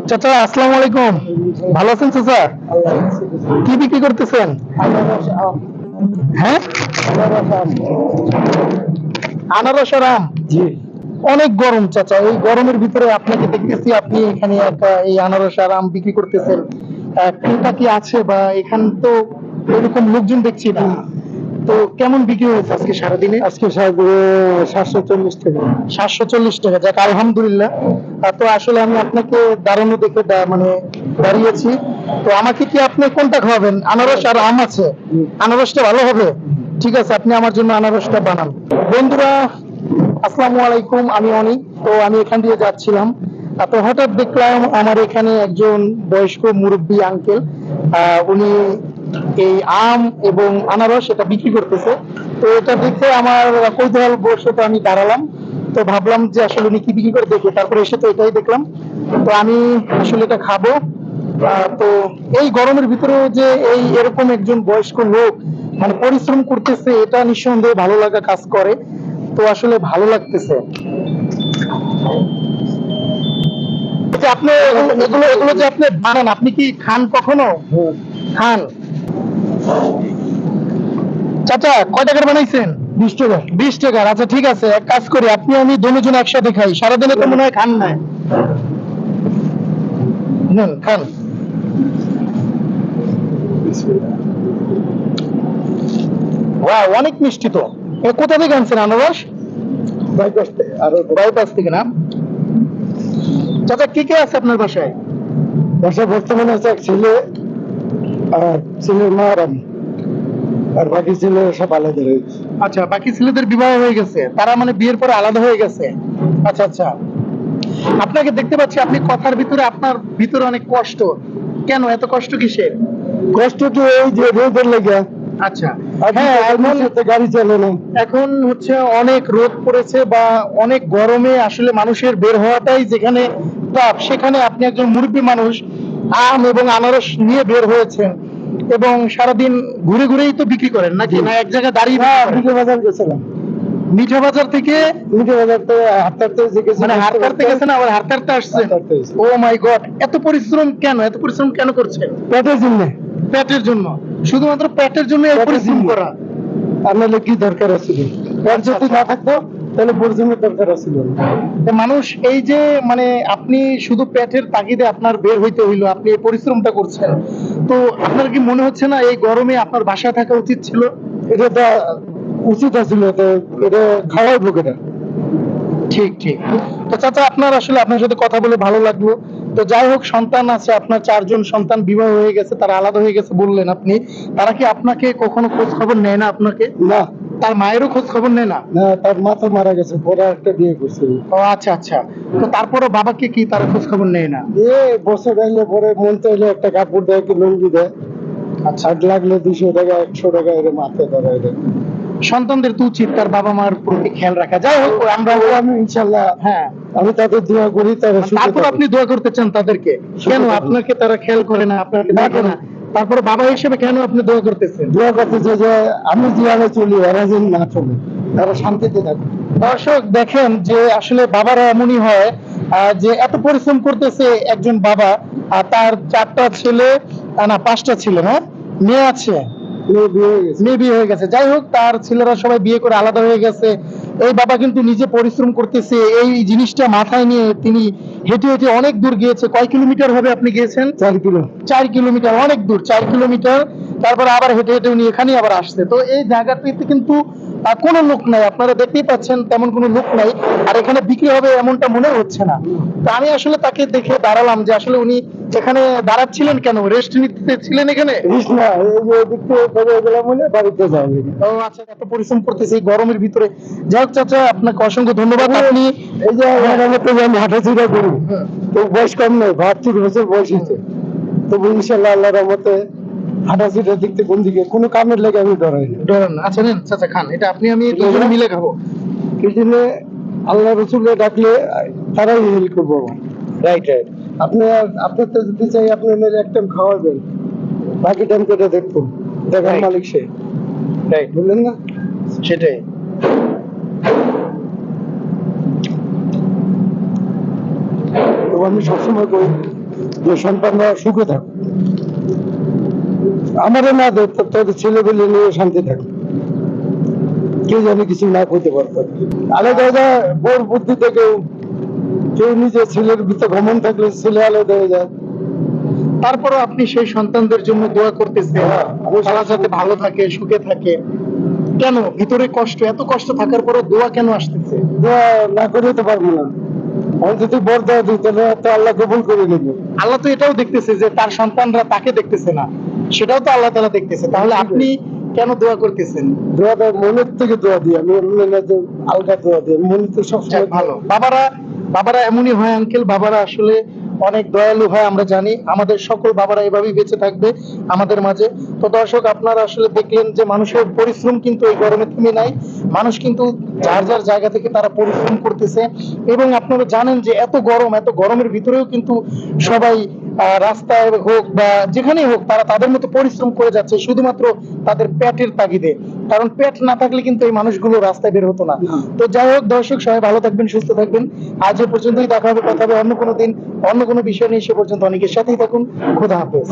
চাচা আসসালামু আলাইকুম। ভালো আছেন চাচা? কি বিক্রি করতেছেন? হ্যাঁ, আনারস আর আম। জি। অনেক গরম চাচা, এই গরমের ভিতরে আপনাকে দেখতেছি আপনি এখানে একটা এই আনারস আর আম বিক্রি করতেছেন। ক্রেতা কি আছে বা এখান তো এরকম লোকজন দেখছি না, তো কেমন বিক্রি হয়েছে আজকে সারাদিনে? আজকে 740 টাকা। 740 টাকা, যাক আলহামদুলিল্লাহ। তো আসলে আমি আপনাকে দাঁড়ানো দেখে মানে দাঁড়িয়েছি। তো আমাকে কি আপনি কোনটা খাওয়াবেন? আনারস আর আম আছে, আনারসটা ভালো হবে। ঠিক আছে, আপনি আমার জন্য আনারসটা বানান। বন্ধুরা আসসালামু আলাইকুম, আমি অনিক। তো আমি এখান দিয়ে যাচ্ছিলাম, তো হঠাৎ দেখলাম আমার এখানে একজন বয়স্ক মুরব্বী আঙ্কেল, উনি এই আম এবং আনারস এটা বিক্রি করতেছে। তো এটা দেখে আমার কৌতূহল বশত আমি দাঁড়ালাম। তো ভাবলাম যে আসলে উনি কি বিক্রি করে দেখি, তারপরে এসে তো এটাই দেখলাম। তো আমি আসলে এটা খাবো। তো এই গরমের ভিতরেও যে এই এরকম একজন বয়স্ক লোক মানে পরিশ্রম করতেছে, এটা নিঃসন্দেহে ভালো লাগা কাজ করে। তো আসলে ভালো লাগতেছে যে আপনি এগুলো এগুলো যে আপনি বানান, আপনি কি খান কখনো? খান। চাচা কয় টাকার বানাইছেন? 20 টাকা। 20 টাকার। আচ্ছা ঠিক আছে, এক কাজ করি, আপনি আমি দুজন একসাথে খাই, সারাদিনে তো মনে হয় খান না। নেন খান। অনেক মিষ্টি তো। কোথা থেকে আনছেন আনারস? বাইপাস থেকে না? চাচা কি কে আছে আপনার বাসায়? বাসায় বর্তমানে আছে এক ছেলে, আর ছেলের মা আর আমি, আর বাকি ছেলে সব আলাদা রয়েছে। আচ্ছা, বাকি ছেলেদের বিবাহ হয়ে গেছে, তারা মানে বিয়ের পরে আলাদা হয়ে গেছে। আচ্ছা আচ্ছা। আপনাকে দেখতে পাচ্ছি, আপনি কথার ভিতরে আপনার ভিতরে অনেক কষ্ট। কেন এত কষ্ট কিসের? কষ্ট তো এই যে রোদের লেগে। আচ্ছা, হ্যাঁ, এখন গাড়ি চলে না। এখন হচ্ছে অনেক রোদ পড়েছে বা অনেক গরমে আসলে মানুষের বের হওয়াটাই যেখানে টাফ, সেখানে আপনি একজন মুরব্বী মানুষ আম এবং আনারস নিয়ে বের হয়েছেন এবং সারাদিন ঘুরে ঘুরেই তো বিক্রি করেন নাকি, না এক জায়গায় দাঁড়িয়ে? মিঠে বাজার গেছিলাম। মিঠা বাজার থেকে? মিঠে বাজার তো হাঁটতে মানে হাঁটতে গেছেন আবার হাঁটতে আসছেন? ও মাই গড, এত পরিশ্রম কেন, এত পরিশ্রম কেন করছেন? পেটের জন্য। পেটের জন্য? শুধুমাত্র পেটের জন্য এই পরিশ্রম করা? আর নাহলে কি দরকার আছে? পেট যদি না থাকতো তাহলে পরিশ্রমের দরকার আছে। মানুষ এই যে মানে আপনি শুধু পেটের তাগিদে আপনার বের হইতে হইলো, আপনি এই পরিশ্রমটা করছেন, তো আপনার কি মনে হচ্ছে না এই গরমে আপনার বাসায় থাকা উচিত ছিল? এটা তো উচিত আছিল, তো এটা খাওয়াই বুকেটা। ঠিক ঠিক। তো চাচা আপনার আসলে আপনার সাথে কথা বলে ভালো লাগলো। তো যাই হোক, সন্তান আছে আপনার, 4জন সন্তান, বিবাহ হয়ে গেছে, তারা আলাদা হয়ে গেছে বললেন আপনি। তারা কি আপনাকে কখনো খোঁজ খবর নেয় না আপনাকে? না। তার মায়েরও খোঁজ খবর নেয় না? না, তার মা তো মারা গেছে, পরে একটা বিয়ে করছে। ও আচ্ছা আচ্ছা। তো তারপরে বাবাকে কি তারা খোঁজ খবর নেয় না? বছর আইলে পরে মন চাইলে একটা কাপড় দেয়, কি লুঙ্গি দেয়। আচ্ছা, আর লাগলে 200 টাকা 100 টাকা এর মাথায় ধরা দেয়। সন্তানদের তো উচিত তার বাবা মার প্রতি খেয়াল রাখা। যাই হোক, আমি ইনশাল্লাহ, হ্যাঁ, আমি তাদের দোয়া করি। তারপর আপনি দোয়া করতে চান তাদেরকে? কেন আপনাকে তারা খেয়াল করে না, আপনাকে দেখে না, তারপরে বাবা হিসেবে কেন আপনি দোয়া করতেছেন? দোয়া করতেছে যে আমি যেভাবে চলি ওরা যেন না চলে, তারা শান্তিতে থাকে। দর্শক দেখেন যে আসলে বাবারা এমনই হয়, যে এত পরিশ্রম করতেছে একজন বাবা, আর তার 4টা ছেলে, না 5টা ছেলে, হ্যাঁ মেয়ে আছে, মেয়ে বিয়ে হয়ে গেছে। যাই হোক, তার ছেলেরা সবাই বিয়ে করে আলাদা হয়ে গেছে। এই বাবা কিন্তু নিজে পরিশ্রম করতেছে, এই জিনিসটা মাথায় নিয়ে তিনি হেঁটে হেঁটে অনেক দূর গিয়েছে। কয় কিলোমিটার হবে আপনি গিয়েছেন? 4 কিলো। 4 কিলোমিটার, অনেক দূর, 4 কিলোমিটার। তারপরে আবার হেঁটে হেঁটে উনি এখানেই আবার আসছে। তো এই জায়গাটিতে কিন্তু কোনো লোক নাই, আপনারা দেখতেই পাচ্ছেন তেমন কোনো লোক নাই, আর এখানে বিক্রি হবে এমনটা মনে হচ্ছে না। তো আমি আসলে তাকে দেখে দাঁড়ালাম যে আসলে উনি এখানে দাঁড়াচ্ছিলেন কেন, রেস্ট নিতে ছিলেন এখানে? না, এই যে দিকতে করে গেলাম বলে বাড়িতে যাবে। ও আচ্ছা, এত পরিশ্রম করতেছে এই গরমের ভিতরে। যাই হোক চাচা, আপনাকে অসংখ্য ধন্যবাদ। আপনি এই যে আমি হাঁটাচুরা করি, তো বয়স কম নয়, 72 বছর বয়স হয়েছে। তবু ইনশাল্লাহ আল্লাহ রহমতে হাঁটাচুরা দেখতে কোন দিকে কোনো কামের লেগে আমি ডরাই না। ডরেন না? আচ্ছা নেন চাচা খান, এটা আপনি আমি দুজনে মিলে খাবো। এই জন্য আল্লাহ রসুলকে ডাকলে তারাই হেল্প করবো আমার। Right right. আপনার তো যদি চাই আপনি নিলে এক টাইম খাওয়াবেন, বাকি টাইম কেটে দেখবো, দেখার Right. মালিক সে। রাইট, বললেন না? সেটাই। তো আমি সবসময় করি যে সন্তানরা সুখে থাকুক, আমারও না দেয় তোদের ছেলেগুলি নিয়ে শান্তি থাকে, কেউ জানি কিছু না করতে পারতো। আলাদা আলাদা বোর বুদ্ধি থেকে কেউ নিজের ছেলের ভিতরে ভ্রমণ থাকলে ছেলে আলাদা হয়ে যায়। তারপরও আপনি সেই সন্তানদের জন্য দোয়া করতেছেন, তারা যাতে ভালো থাকে, সুখে থাকে। কেন ভিতরে কষ্ট, এত কষ্ট থাকার পরও দোয়া কেন আসতেছে? দোয়া না করে তো পারবো না, আমি যদি বর দেওয়া দিই তাহলে তো আল্লাহ কবুল করে নেবে। আল্লাহ তো এটাও দেখতেছে যে তার সন্তানরা তাকে দেখতেছে না, সেটাও তো আল্লাহ তাআলা দেখতেছে। তাহলে আপনি কেন দোয়া করতেছেন? দোয়াটা মনের থেকে দোয়া দিই আমি, এমনি না যে আলগা দোয়া দিই, মনে তো যাক, সবসময় ভালো। বাবারা এমনই হয় আঙ্কেল, বাবারা আসলে অনেক দয়ালু হয়, আমরা জানি। আমাদের সকল বাবারা এভাবেই বেঁচে থাকবে আমাদের মাঝে। তো দর্শক, আপনারা আসলে দেখলেন যে মানুষের পরিশ্রম কিন্তু এই গরমে থেমে নাই। মানুষ কিন্তু যার যার জায়গা থেকে তারা পরিশ্রম করতেছে। এবং আপনারা জানেন যে এত গরমের ভিতরেও কিন্তু সবাই রাস্তায় হোক বা যেখানেই হোক, তারা তাদের মতো পরিশ্রম করে যাচ্ছে শুধুমাত্র তাদের পেটের তাগিদে। কারণ পেট না থাকলে কিন্তু এই মানুষগুলো রাস্তায় বের হতো না। তো যাই হোক দর্শক, সবাই ভালো থাকবেন, সুস্থ থাকবেন। আজ এ পর্যন্তই, দেখা হবে, কথা হবে অন্য কোনো দিন অন্য কোনো বিষয় নিয়ে। সে পর্যন্ত অনেকের সাথেই থাকুন। খোদা হাফেজ।